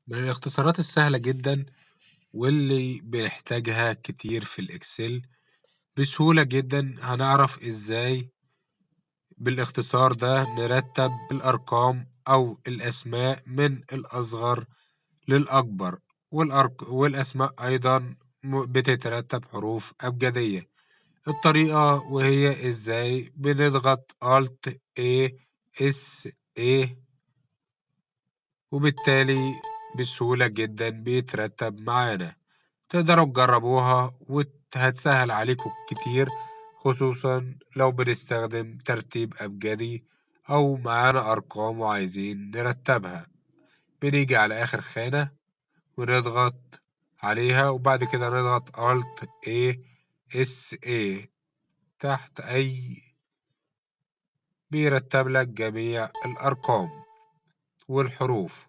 من الاختصارات السهلة جدا واللي بنحتاجها كتير في الإكسل. بسهولة جدا هنعرف إزاي بالاختصار ده نرتب الأرقام أو الأسماء من الأصغر للأكبر، والأسماء أيضا بتترتب حروف أبجدية. الطريقة وهي إزاي بنضغط Alt A S A، وبالتالي بسهولة جدا بيترتب معانا. تقدروا تجربوها وهتسهل عليكم كتير، خصوصا لو بنستخدم ترتيب أبجدي أو معانا أرقام وعايزين نرتبها. بنيجي على آخر خانة ونضغط عليها، وبعد كده نضغط Alt A S A تحت أي، بيرتب لك جميع الأرقام والحروف.